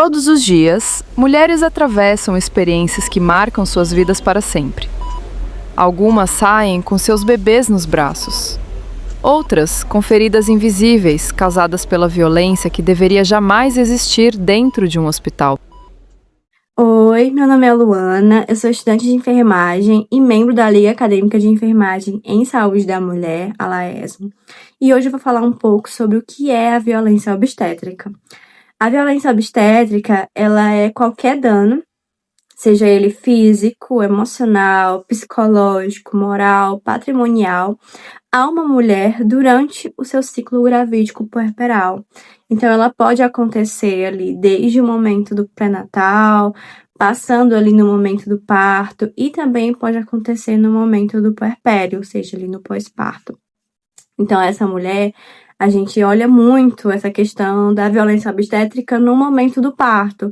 Todos os dias, mulheres atravessam experiências que marcam suas vidas para sempre. Algumas saem com seus bebês nos braços. Outras com feridas invisíveis causadas pela violência que deveria jamais existir dentro de um hospital. Oi, meu nome é Luana, eu sou estudante de enfermagem e membro da Liga Acadêmica de Enfermagem em Saúde da Mulher, a LAESM, e hoje eu vou falar um pouco sobre o que é a violência obstétrica. A violência obstétrica, ela é qualquer dano, seja ele físico, emocional, psicológico, moral, patrimonial, a uma mulher durante o seu ciclo gravídico puerperal. Então, ela pode acontecer ali desde o momento do pré-natal, passando ali no momento do parto e também pode acontecer no momento do puerpério, ou seja, ali no pós-parto. Então, essa mulher, a gente olha muito essa questão da violência obstétrica no momento do parto,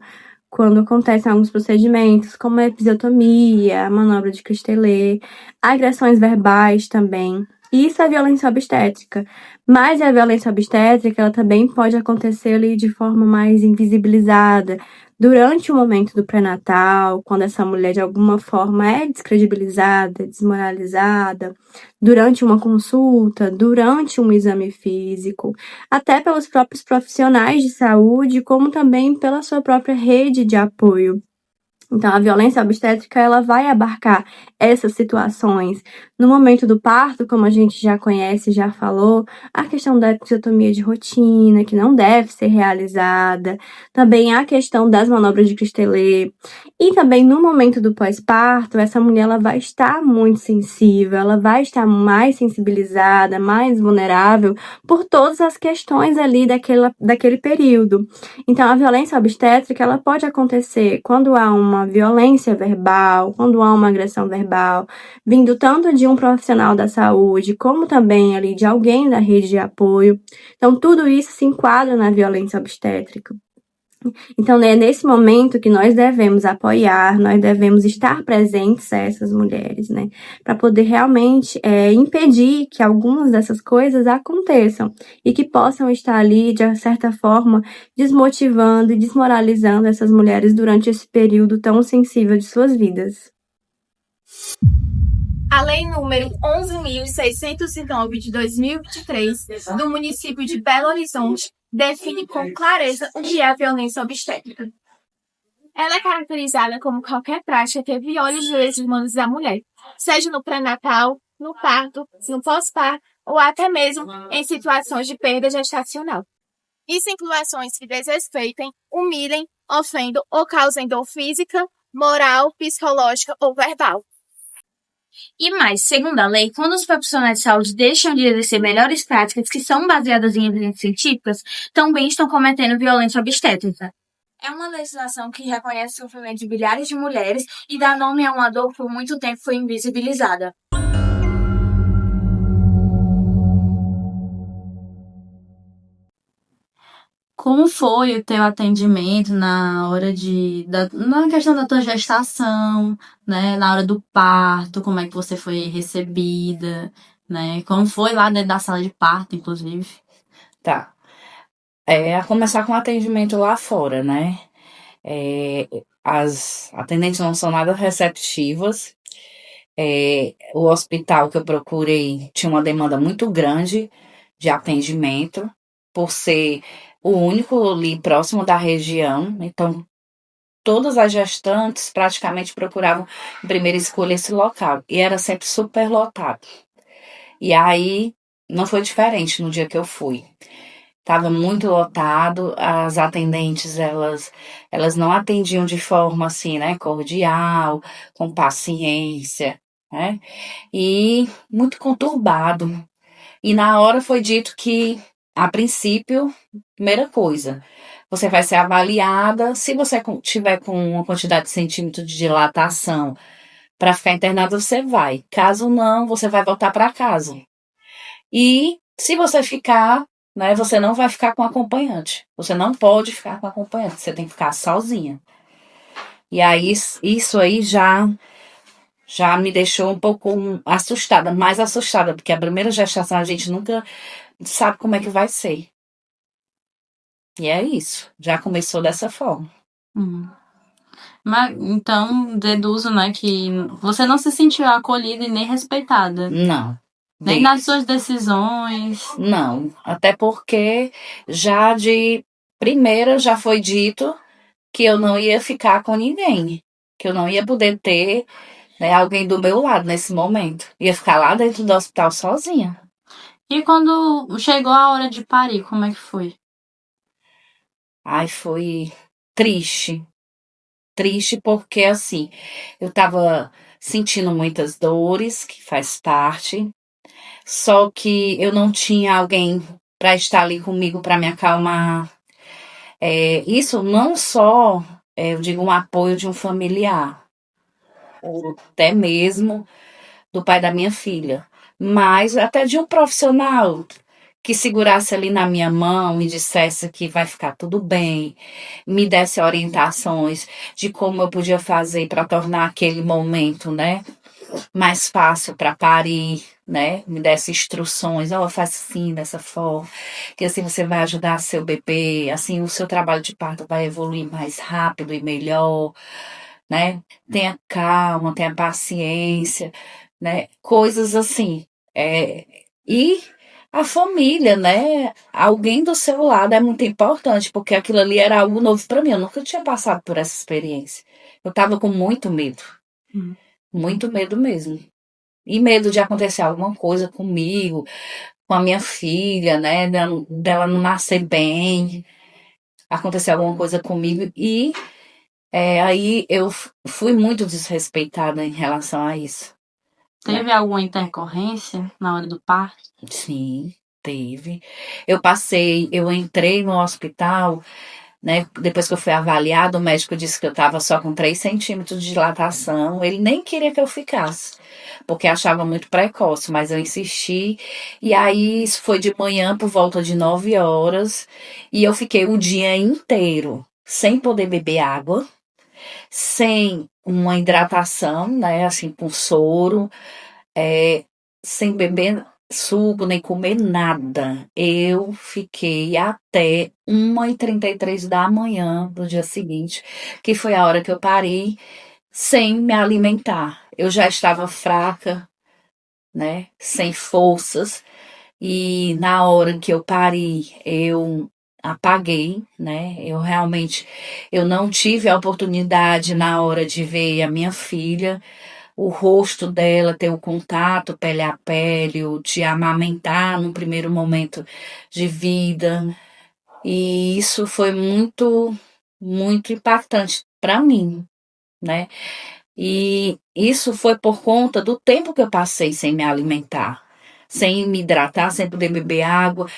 quando acontecem alguns procedimentos, como a episiotomia, a manobra de Christelet, agressões verbais também. Isso é violência obstétrica. Mas a violência obstétrica, ela também pode acontecer ali de forma mais invisibilizada, durante o momento do pré-natal, quando essa mulher de alguma forma é descredibilizada, desmoralizada, durante uma consulta, durante um exame físico, até pelos próprios profissionais de saúde, como também pela sua própria rede de apoio. Então, a violência obstétrica, ela vai abarcar essas situações. No momento do parto, como a gente já conhece, já falou, a questão da episiotomia de rotina, que não deve ser realizada. Também a questão das manobras de Christelet. E também no momento do pós-parto, essa mulher, ela vai estar muito sensível, ela vai estar mais sensibilizada, mais vulnerável por todas as questões ali daquele período. Então, a violência obstétrica, ela pode acontecer quando há uma violência verbal, quando há uma agressão verbal, vindo tanto de um profissional da saúde, como também ali de alguém da rede de apoio. Então, tudo isso se enquadra na violência obstétrica. Então, é nesse momento que nós devemos apoiar, nós devemos estar presentes a essas mulheres, né? Para poder realmente impedir que algumas dessas coisas aconteçam e que possam estar ali, de certa forma, desmotivando e desmoralizando essas mulheres durante esse período tão sensível de suas vidas. A Lei número 11.609 de 2023, do município de Belo Horizonte, define com clareza o que é a violência obstétrica. Ela é caracterizada como qualquer prática que viole os direitos humanos da mulher, seja no pré-natal, no parto, no pós-parto ou até mesmo em situações de perda gestacional. Isso inclui ações que desrespeitem, humilhem, ofendam ou causem dor física, moral, psicológica ou verbal. E mais, segundo a lei, quando os profissionais de saúde deixam de exercer melhores práticas que são baseadas em evidências científicas, também estão cometendo violência obstétrica. É uma legislação que reconhece o sofrimento de milhares de mulheres e dá nome a uma dor que por muito tempo foi invisibilizada. Como foi o teu atendimento na hora na questão da tua gestação, né? Na hora do parto, como é que você foi recebida, né? Como foi lá dentro da sala de parto, inclusive? Tá. A começar com o atendimento lá fora, né? As atendentes não são nada receptivas. O hospital que eu procurei tinha uma demanda muito grande de atendimento, por ser o único ali próximo da região. Então, todas as gestantes praticamente procuravam em primeira escolha esse local. E era sempre super lotado. E aí, não foi diferente no dia que eu fui. Estava muito lotado, as atendentes, elas não atendiam de forma assim, né, cordial, com paciência, né, e muito conturbado. E na hora foi dito que, a princípio, primeira coisa, você vai ser avaliada, se você tiver com uma quantidade de centímetros de dilatação para ficar internada, você vai. Caso não, você vai voltar para casa. E se você ficar, né, você não vai ficar com acompanhante. Você não pode ficar com acompanhante, você tem que ficar sozinha. E aí, isso aí já me deixou um pouco assustada, mais assustada, porque a primeira gestação a gente nunca sabe como é que vai ser. E é isso, já começou dessa forma. Mas, então, deduzo, né, que você não se sentiu acolhida e nem respeitada. Não. Nem nas suas decisões. Não, até porque já de primeira já foi dito que eu não ia ficar com ninguém, que eu não ia poder ter, né, alguém do meu lado nesse momento. Ia ficar lá dentro do hospital sozinha. E quando chegou a hora de parir, como é que foi? Ai, foi triste. Triste porque, assim, eu tava sentindo muitas dores, que faz parte, só que eu não tinha alguém para estar ali comigo para me acalmar. Isso não só, eu digo, um apoio de um familiar, ou até mesmo do pai da minha filha, mas até de um profissional que segurasse ali na minha mão e dissesse que vai ficar tudo bem, me desse orientações de como eu podia fazer para tornar aquele momento, né, mais fácil para parir, né, me desse instruções, ó, faz assim, dessa forma, que assim você vai ajudar seu bebê, assim o seu trabalho de parto vai evoluir mais rápido e melhor, né, tenha calma, tenha paciência, né, coisas assim, e a família, né? Alguém do seu lado é muito importante, porque aquilo ali era algo novo para mim. Eu nunca tinha passado por essa experiência. Eu tava com muito medo mesmo. E medo de acontecer alguma coisa comigo, com a minha filha, né? Dela não nascer bem, acontecer alguma coisa comigo. E aí eu fui muito desrespeitada em relação a isso. Teve alguma intercorrência na hora do parto? Sim, teve. Eu entrei no hospital, né? Depois que eu fui avaliada, o médico disse que eu estava só com 3 centímetros de dilatação. Ele nem queria que eu ficasse, porque achava muito precoce, mas eu insisti. E aí, isso foi de manhã por volta de 9 horas. E eu fiquei o dia inteiro sem poder beber água, sem uma hidratação, né? Assim, com soro, sem beber suco, nem comer nada. Eu fiquei até 1h33 da manhã do dia seguinte, que foi a hora que eu parei, sem me alimentar. Eu já estava fraca, né? Sem forças. E na hora que eu parei, eu apaguei, né? Eu não tive a oportunidade na hora de ver a minha filha, o rosto dela, ter o contato pele a pele, o de amamentar no primeiro momento de vida. E isso foi muito, muito impactante para mim, né? E isso foi por conta do tempo que eu passei sem me alimentar, sem me hidratar, sem poder beber água.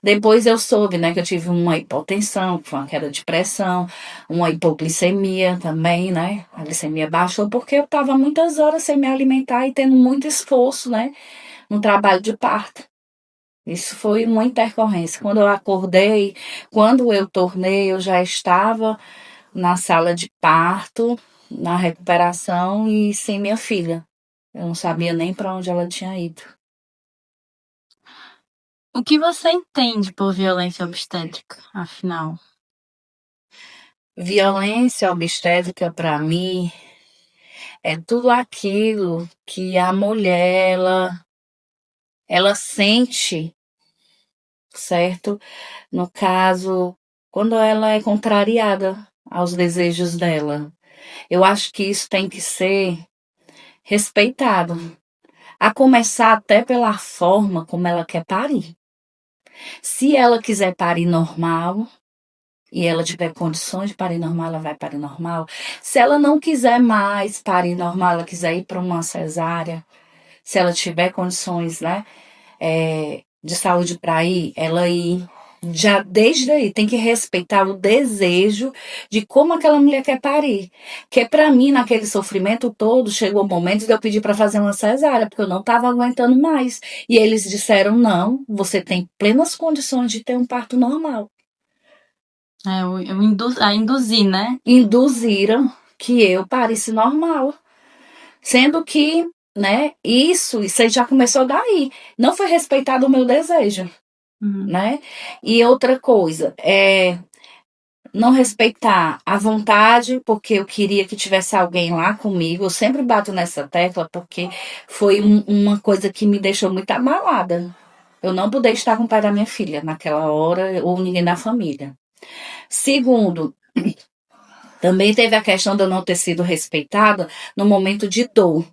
Depois eu soube, né, que eu tive uma hipotensão, que foi uma queda de pressão, uma hipoglicemia também, né? A glicemia baixou porque eu estava muitas horas sem me alimentar e tendo muito esforço, né, no trabalho de parto. Isso foi uma intercorrência. Quando eu acordei, quando eu tornei, eu já estava na sala de parto, na recuperação e sem minha filha. Eu não sabia nem para onde ela tinha ido. O que você entende por violência obstétrica, afinal? Violência obstétrica, para mim, é tudo aquilo que a mulher, ela sente, certo? No caso, quando ela é contrariada aos desejos dela. Eu acho que isso tem que ser respeitado. A começar até pela forma como ela quer parir. Se ela quiser parir normal, e ela tiver condições de parir normal, ela vai parir normal. Se ela não quiser mais parir normal, ela quiser ir para uma cesárea, se ela tiver condições, né, de saúde para ir, ela ir. Já desde aí tem que respeitar o desejo de como aquela mulher quer parir. Que para mim, naquele sofrimento todo, chegou o momento de eu pedir para fazer uma cesárea, porque eu não estava aguentando mais. E eles disseram: não, você tem plenas condições de ter um parto normal. Induzir, né? Induziram que eu parisse normal. Sendo que, né, isso aí já começou daí. Não foi respeitado o meu desejo, né? E outra coisa, não respeitar a vontade, porque eu queria que tivesse alguém lá comigo. Eu sempre bato nessa tecla, porque foi uma coisa que me deixou muito abalada. Eu não poder estar com o pai da minha filha naquela hora, ou ninguém da família. Segundo, também teve a questão de eu não ter sido respeitada no momento de dor.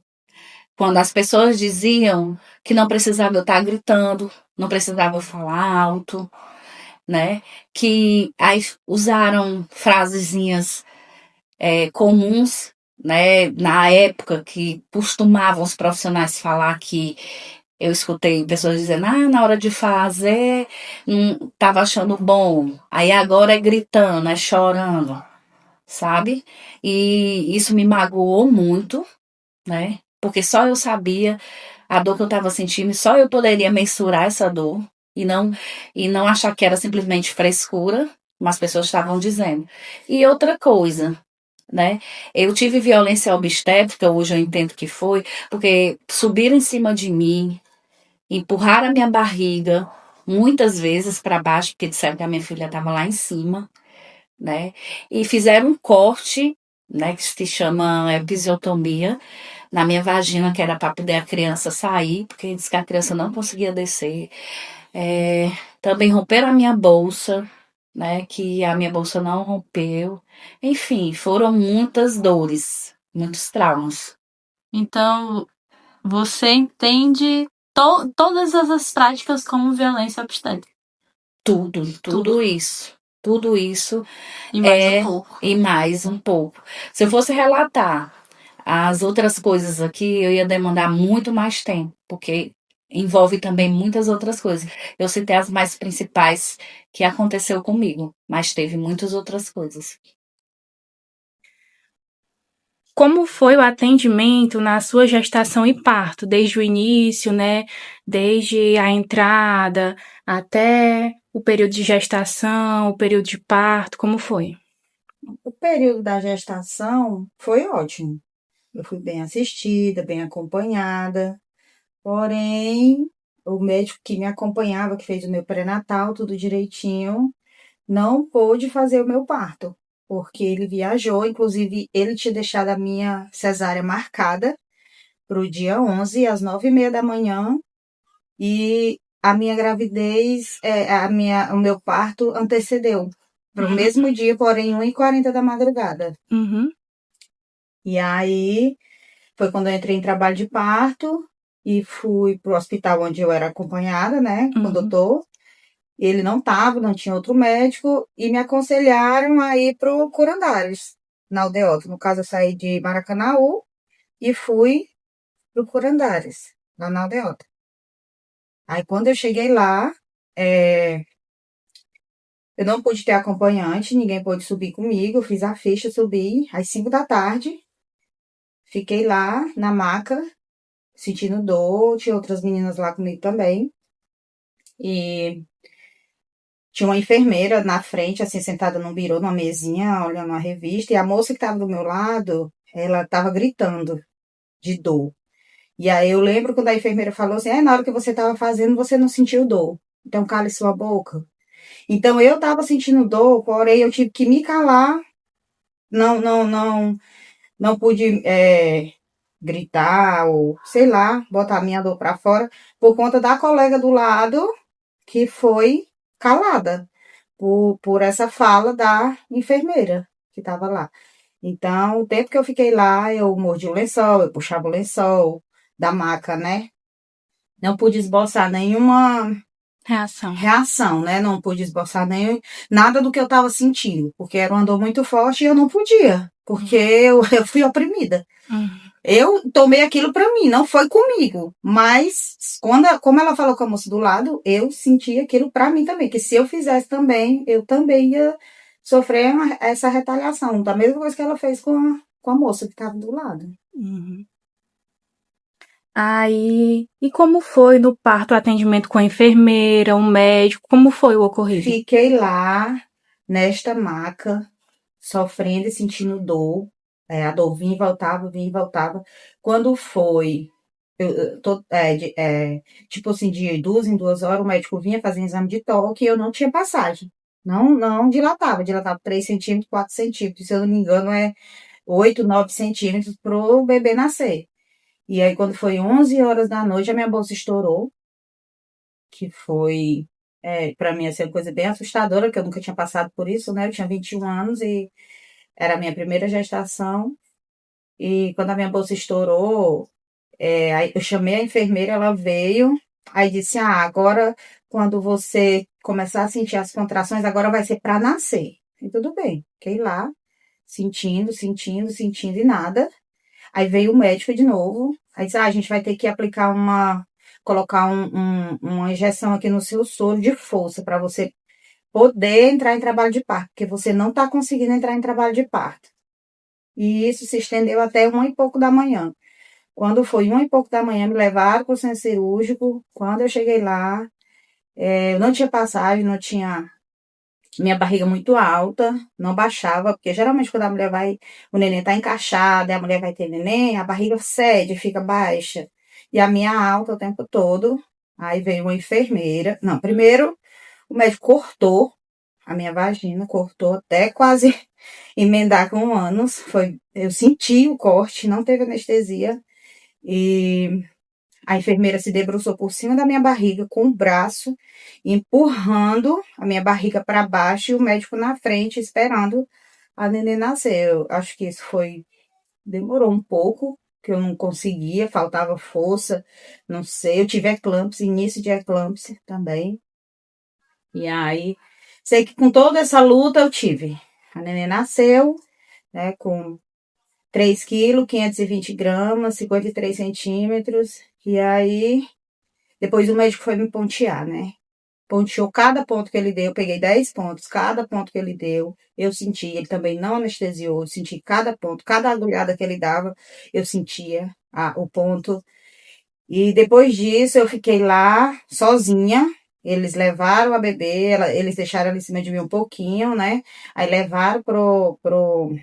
Quando as pessoas diziam que não precisava eu estar gritando, não precisava eu falar alto, né? Que aí usaram frasezinhas comuns, né? Na época que costumavam os profissionais falar que eu escutei pessoas dizendo, na hora de fazer, não estava achando bom. Aí agora é gritando, é chorando, sabe? E isso me magoou muito, né? Porque só eu sabia a dor que eu estava sentindo, e só eu poderia mensurar essa dor e não achar que era simplesmente frescura, mas as pessoas estavam dizendo. E outra coisa, né? Eu tive violência obstétrica, hoje eu entendo que foi, porque subiram em cima de mim, empurraram a minha barriga muitas vezes para baixo, porque disseram que a minha filha estava lá em cima, né? E fizeram um corte, né, que se chama episiotomia, na minha vagina, que era para poder a criança sair, porque disse que a criança não conseguia descer. Também romperam a minha bolsa, né, que a minha bolsa não rompeu. Enfim, foram muitas dores, muitos traumas. Então, você entende todas as práticas como violência obstétrica. Tudo isso. Tudo isso E mais um pouco. e mais um pouco. Se eu fosse relatar as outras coisas aqui, eu ia demandar muito mais tempo, porque envolve também muitas outras coisas. Eu citei as mais principais que aconteceu comigo, mas teve muitas outras coisas. Como foi o atendimento na sua gestação e parto, desde o início, né? Desde a entrada até o período de gestação, o período de parto, como foi? O período da gestação foi ótimo. Eu fui bem assistida, bem acompanhada. Porém, o médico que me acompanhava, que fez o meu pré-natal, tudo direitinho, não pôde fazer o meu parto, porque ele viajou. Inclusive, ele tinha deixado a minha cesárea marcada para o dia 11, às 9h30 da manhã, e a minha gravidez, o meu parto antecedeu para o mesmo dia, porém 1h40 da madrugada. Uhum. E aí, foi quando eu entrei em trabalho de parto e fui pro hospital onde eu era acompanhada, né, com o doutor. Ele não tinha outro médico, e me aconselharam a ir pro Curandares, na Aldeota. No caso, eu saí de Maracanaú e fui pro Curandares, lá na Aldeota. Aí, quando eu cheguei lá, eu não pude ter acompanhante, ninguém pôde subir comigo. Eu fiz a ficha, subi às 5 da tarde, fiquei lá na maca, sentindo dor. Tinha outras meninas lá comigo também. E tinha uma enfermeira na frente, assim, sentada num birô, numa mesinha, olhando uma revista. E a moça que tava do meu lado, ela tava gritando de dor. E aí eu lembro quando a enfermeira falou assim, na hora que você tava fazendo, você não sentiu dor. Então cale sua boca. Então eu tava sentindo dor, porém eu tive que me calar. Não pude gritar ou, sei lá, botar a minha dor pra fora, por conta da colega do lado que foi calada por essa fala da enfermeira que estava lá. Então, o tempo que eu fiquei lá, eu mordi o lençol, eu puxava o lençol da maca, né? Não pude esboçar nenhuma reação, né? Não pude esboçar nada do que eu estava sentindo, porque era uma dor muito forte e eu não podia, porque eu fui oprimida. Eu tomei aquilo pra mim, não foi comigo. Mas, como ela falou com a moça do lado, eu senti aquilo pra mim também. Que se eu fizesse também, eu também ia sofrer essa retaliação. Da mesma coisa que ela fez com a moça que estava do lado. Uhum. Aí, e como foi no parto o atendimento com a enfermeira, o médico? Como foi o ocorrido? Fiquei lá, nesta maca, sofrendo e sentindo dor. A dor vinha e voltava, vinha e voltava. Quando foi, tipo assim, de 2 em 2 horas, o médico vinha fazer um exame de toque e eu não tinha passagem. Não dilatava 3 centímetros, 4 centímetros, se eu não me engano é 8, 9 centímetros pro bebê nascer. E aí quando foi 11 horas da noite, a minha bolsa estourou, que foi, pra mim, assim, uma coisa bem assustadora, porque eu nunca tinha passado por isso, né? Eu tinha 21 anos e era a minha primeira gestação. E quando a minha bolsa estourou, aí eu chamei a enfermeira, ela veio, aí disse, agora quando você começar a sentir as contrações, agora vai ser para nascer. E tudo bem, fiquei lá, sentindo e nada. Aí veio o médico de novo, aí disse, a gente vai ter que colocar uma injeção aqui no seu soro de força, para você poder entrar em trabalho de parto, porque você não está conseguindo entrar em trabalho de parto. E isso se estendeu até 1h pouco da manhã. Quando foi 1h pouco da manhã, me levaram para o centro cirúrgico. Quando eu cheguei lá, eu não tinha passagem, não tinha minha barriga muito alta, não baixava, porque geralmente quando a mulher vai, o neném tá encaixado, e a mulher vai ter neném, a barriga cede, fica baixa. E a minha alta o tempo todo. Aí veio uma enfermeira. Não, primeiro o médico cortou a minha vagina, cortou até quase emendar com ânus. Eu senti o corte, não teve anestesia. E a enfermeira se debruçou por cima da minha barriga com o braço, empurrando a minha barriga para baixo e o médico na frente, esperando a neném nascer. Eu acho que demorou um pouco, que eu não conseguia, faltava força, não sei. Eu tive eclâmpsia, início de eclâmpsia também. E aí, sei que com toda essa luta eu tive. A neném nasceu, né, com 3 quilos, 520 gramas, 53 centímetros. E aí, depois o médico foi me pontear, né? Ponteou cada ponto que ele deu, eu peguei 10 pontos, cada ponto que ele deu, eu senti, ele também não anestesiou, eu senti cada ponto, cada agulhada que ele dava, eu sentia o ponto. E depois disso, eu fiquei lá, sozinha, eles levaram a bebê, eles deixaram ela em cima de mim um pouquinho, né? Aí levaram pro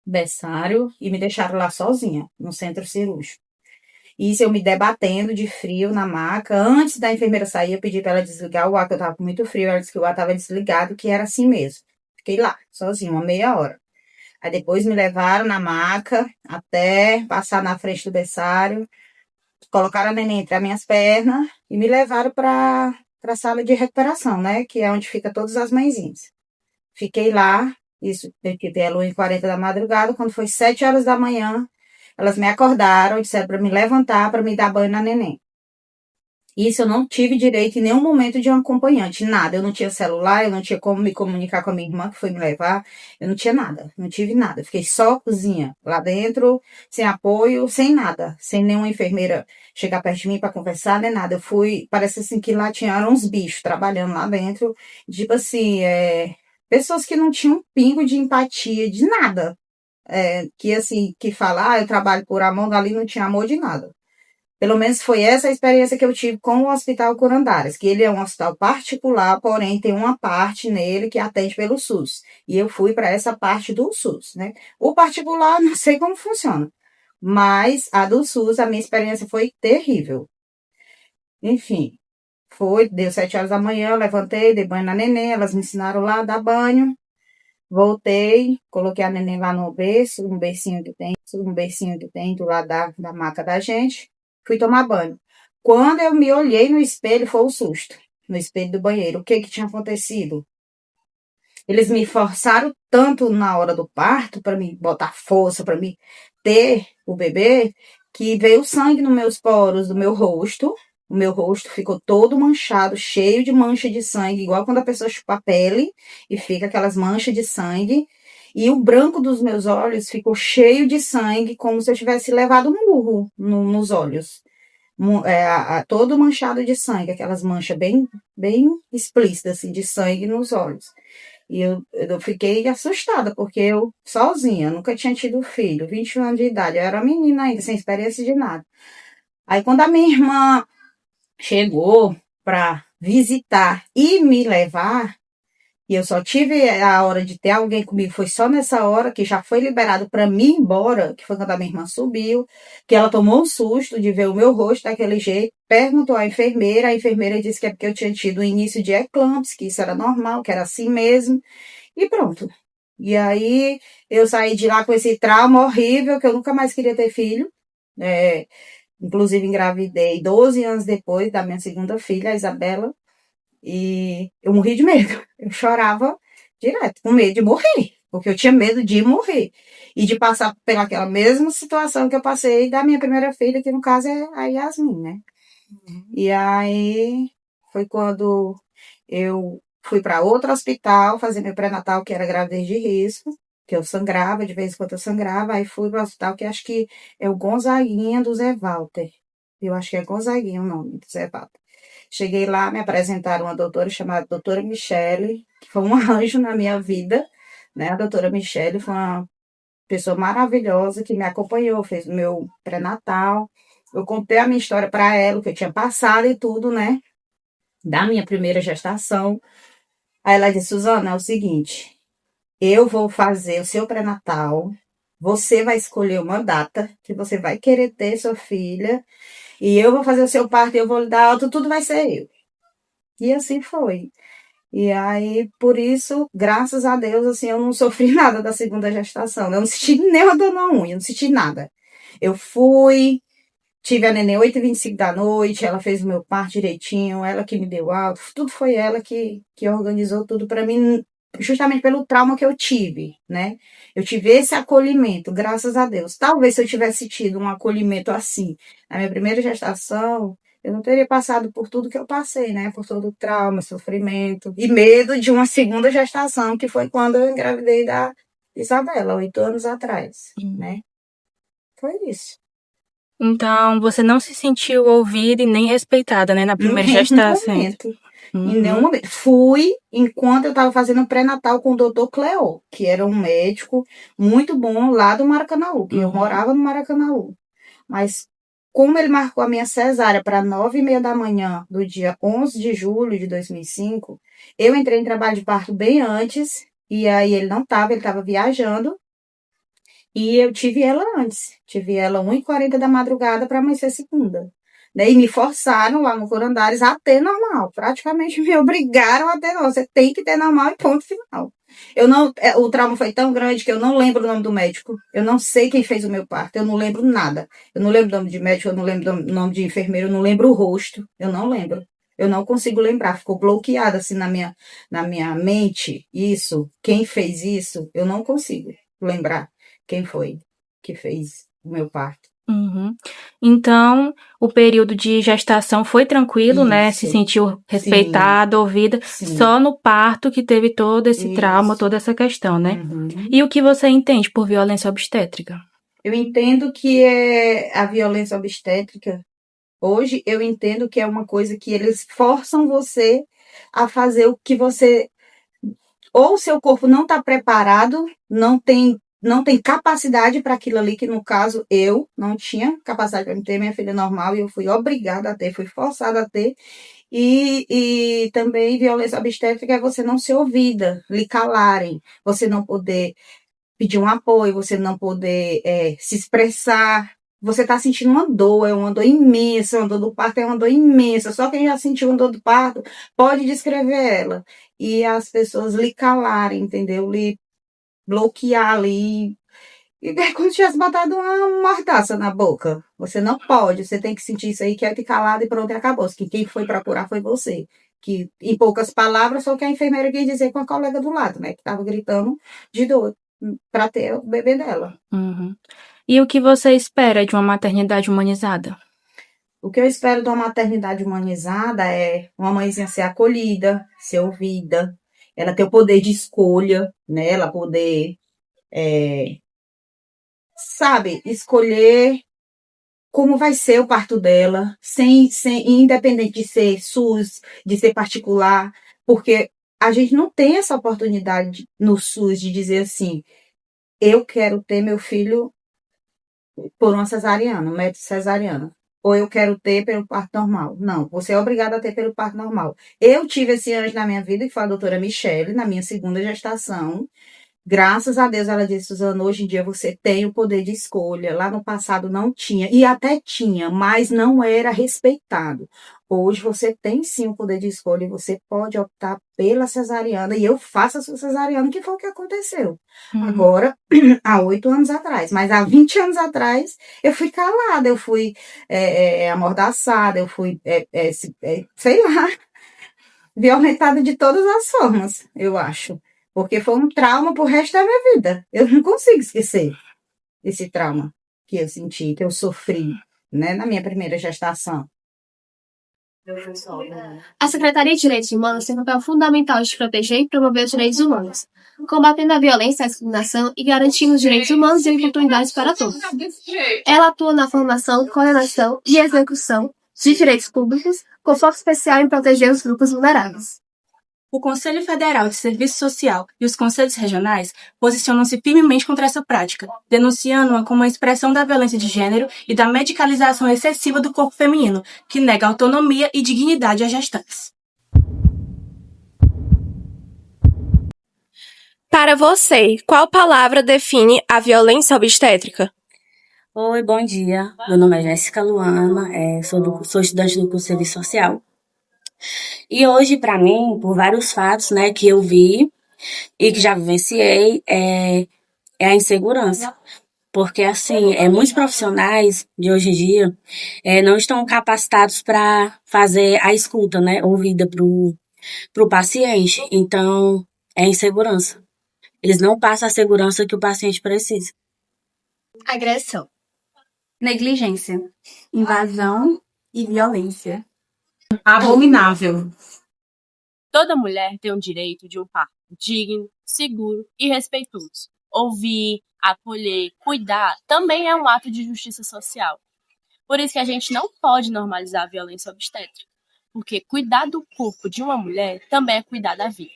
berçário e me deixaram lá sozinha, no centro cirúrgico. Isso eu me debatendo de frio na maca. Antes da enfermeira sair, eu pedi para ela desligar o ar, que eu tava com muito frio. Ela disse que o ar estava desligado, que era assim mesmo. Fiquei lá, sozinha, uma meia hora. Aí depois me levaram na maca até passar na frente do berçário. Colocaram a neném entre as minhas pernas e me levaram para a sala de recuperação, né? Que é onde fica todas as mãezinhas. Fiquei lá, isso, eu tive a 1h40 da madrugada. Quando foi 7 horas da manhã, elas me acordaram e disseram para me levantar para me dar banho na neném. Isso eu não tive direito em nenhum momento de um acompanhante, nada. Eu não tinha celular, eu não tinha como me comunicar com a minha irmã que foi me levar. Eu não tinha nada, não tive nada. Fiquei sozinha lá dentro, sem apoio, sem nada, sem nenhuma enfermeira chegar perto de mim para conversar, nem nada. Eu fui, parece assim que lá tinham uns bichos trabalhando lá dentro, tipo assim, pessoas que não tinham um pingo de empatia, de nada. Que assim, que fala, eu trabalho por amor, ali não tinha amor de nada. Pelo menos foi essa a experiência que eu tive com o Hospital Curandares, que ele é um hospital particular, porém tem uma parte nele que atende pelo SUS. E eu fui para essa parte do SUS, né? O particular, não sei como funciona, mas a do SUS, a minha experiência foi terrível. Enfim, deu 7 horas da manhã, eu levantei, dei banho na neném, elas me ensinaram lá a dar banho. Voltei, coloquei a neném lá no berço, um bercinho que tem do lado da maca da gente. Fui tomar banho. Quando eu me olhei no espelho, foi o susto. No espelho do banheiro. O que tinha acontecido? Eles me forçaram tanto na hora do parto, para me botar força, para me ter o bebê, que veio sangue nos meus poros do meu rosto. O meu rosto ficou todo manchado, cheio de mancha de sangue, igual quando a pessoa chupa a pele e fica aquelas manchas de sangue. E o branco dos meus olhos ficou cheio de sangue, como se eu tivesse levado um murro nos olhos. Todo manchado de sangue, aquelas manchas bem, bem explícitas, assim, de sangue nos olhos. E eu fiquei assustada, porque eu sozinha, nunca tinha tido filho, 21 anos de idade, eu era menina ainda, sem experiência de nada. Aí quando a minha irmã chegou para visitar e me levar, E eu só tive a hora de ter alguém comigo, foi só nessa hora que já foi liberado para mim ir embora, que foi quando a minha irmã subiu, que ela tomou um susto de ver o meu rosto daquele jeito, perguntou à enfermeira, a enfermeira disse que é porque eu tinha tido o início de eclâmpsia, que isso era normal, que era assim mesmo, e pronto. E aí eu saí de lá com esse trauma horrível, que eu nunca mais queria ter filho, inclusive engravidei 12 anos depois da minha segunda filha, a Isabela, e eu morri de medo. Eu chorava direto, com medo de morrer, porque eu tinha medo de morrer. E de passar pelaquela mesma situação que eu passei da minha primeira filha, que no caso é a Yasmin, né? E aí foi quando eu fui para outro hospital fazer meu pré-natal, que era gravidez de risco, que eu sangrava, de vez em quando eu sangrava, aí fui para o hospital, que acho que é o Gonzaguinha do Zé Walter. Eu acho que é Gonzaguinha o nome do Zé Walter. Cheguei lá, me apresentaram uma doutora chamada doutora Michele, que foi um anjo na minha vida, né? A doutora Michele foi uma pessoa maravilhosa que me acompanhou, fez o meu pré-natal. Eu contei a minha história para ela, o que eu tinha passado e tudo, né? Da minha primeira gestação. Aí ela disse, Suzana, é o seguinte, eu vou fazer o seu pré-natal, você vai escolher uma data que você vai querer ter sua filha, e eu vou fazer o seu parto, eu vou lhe dar alta, tudo vai ser eu. E assim foi. E aí, por isso, graças a Deus, assim, eu não sofri nada da segunda gestação. Eu não senti nem uma dor na unha, não senti nada. Eu fui, tive a neném 8h25 da noite, ela fez o meu parto direitinho, ela que me deu alta, tudo foi ela que organizou tudo para mim, justamente pelo trauma que eu tive, né? Eu tive esse acolhimento, graças a Deus. Talvez se eu tivesse tido um acolhimento assim, na minha primeira gestação, eu não teria passado por tudo que eu passei, né? Por todo o trauma, sofrimento e medo de uma segunda gestação, que foi quando eu engravidei da Isabela, 8 anos atrás, né? Foi isso. Então, você não se sentiu ouvida e nem respeitada, né, na primeira Em nenhum gestação. momento. Em nenhum momento. Fui enquanto eu estava fazendo um pré-natal com o doutor Cleo, que era um médico muito bom lá do Maracanaú, que eu morava no Maracanaú. Mas como ele marcou a minha cesárea para 9h30 da manhã do dia 11 de julho de 2005, eu entrei em trabalho de parto bem antes, e aí ele estava viajando, e eu tive ela antes. Tive ela 1h40 da madrugada para amanhecer segunda. Né? E me forçaram lá no Corandares a ter normal. Praticamente me obrigaram a ter normal. Você tem que ter normal e ponto final. O trauma foi tão grande que eu não lembro o nome do médico. Eu não sei quem fez o meu parto. Eu não lembro nada. Eu não lembro o nome de médico, eu não lembro o nome de enfermeiro, eu não lembro o rosto. Eu não lembro. Eu não consigo lembrar. Ficou bloqueado assim na minha mente. Isso. Quem fez isso, eu não consigo lembrar quem foi que fez o meu parto. Uhum. Então, o período de gestação foi tranquilo, né? Se Isso. sentiu respeitada, ouvida. Sim. Só no parto que teve todo esse trauma, Isso. toda essa questão, né? Uhum. E o que você entende por violência obstétrica? Eu entendo que é a violência obstétrica. Hoje eu entendo que é uma coisa que eles forçam você a fazer o que você, ou o seu corpo não está preparado, não tem capacidade para aquilo ali, que no caso eu não tinha capacidade para ter minha filha normal, e eu fui obrigada a ter, fui forçada a ter. E também violência obstétrica é você não ser ouvida, lhe calarem, você não poder pedir um apoio, você não poder se expressar. Você está sentindo uma dor, é uma dor imensa, uma dor do parto é uma dor imensa. Só quem já sentiu uma dor do parto pode descrever ela. E as pessoas lhe calarem, entendeu? Lhe bloquear ali. E é como se tivesse botado uma mordaça na boca. Você não pode, você tem que sentir isso aí, quieto e calado, e pronto, e acabou. Que quem foi procurar foi você. Que, em poucas palavras, foi o que a enfermeira quis dizer com a colega do lado, né? Que estava gritando de dor para ter o bebê dela. Uhum. E o que você espera de uma maternidade humanizada? O que eu espero de uma maternidade humanizada é uma mãezinha ser acolhida, ser ouvida, ela ter o poder de escolha, né? Ela poder, sabe, escolher como vai ser o parto dela, independente de ser SUS, de ser particular, porque a gente não tem essa oportunidade no SUS de dizer assim, eu quero ter meu filho por uma cesariana, um método cesariano. ou eu quero ter pelo parto normal. Não, você é obrigada a ter pelo parto normal. Eu tive esse anjo na minha vida, que foi a doutora Michele, na minha segunda gestação. Graças a Deus, ela disse, Suzana, hoje em dia você tem o poder de escolha. Lá no passado não tinha, e até tinha, mas não era respeitado. Hoje você tem sim o poder de escolha e você pode optar pela cesariana, e eu faço a sua cesariana, que foi o que aconteceu. Agora, há 8 anos atrás, mas há 20 anos atrás, eu fui calada, eu fui amordaçada, eu fui, sei lá, violentada de todas as formas, eu acho. Porque foi um trauma pro resto da minha vida. Eu não consigo esquecer esse trauma que eu senti, que eu sofri, né, na minha primeira gestação. A Secretaria de Direitos Humanos tem um papel fundamental de proteger e promover os direitos humanos, combatendo a violência e a discriminação e garantindo os direitos humanos e oportunidades para todos. Ela atua na formação, coordenação e execução de direitos públicos, com foco especial em proteger os grupos vulneráveis. O Conselho Federal de Serviço Social e os conselhos regionais posicionam-se firmemente contra essa prática, denunciando-a como uma expressão da violência de gênero e da medicalização excessiva do corpo feminino, que nega autonomia e dignidade às gestantes. Para você, qual palavra define a violência obstétrica? Oi, bom dia. Meu nome é Jéssica Luana, sou estudante do curso de Serviço Social. E hoje, para mim, por vários fatos, né, que eu vi e que já vivenciei, é a insegurança. Porque, assim, muitos profissionais de hoje em dia não estão capacitados para fazer a escuta, né, ouvida pro paciente. Então, é insegurança. Eles não passam a segurança que o paciente precisa. Agressão, Negligência, invasão e violência. Abominável. Toda mulher tem o direito de um parto digno, seguro e respeitoso. Ouvir, acolher, cuidar também é um ato de justiça social. Por isso que a gente não pode normalizar a violência obstétrica, porque cuidar do corpo de uma mulher também é cuidar da vida.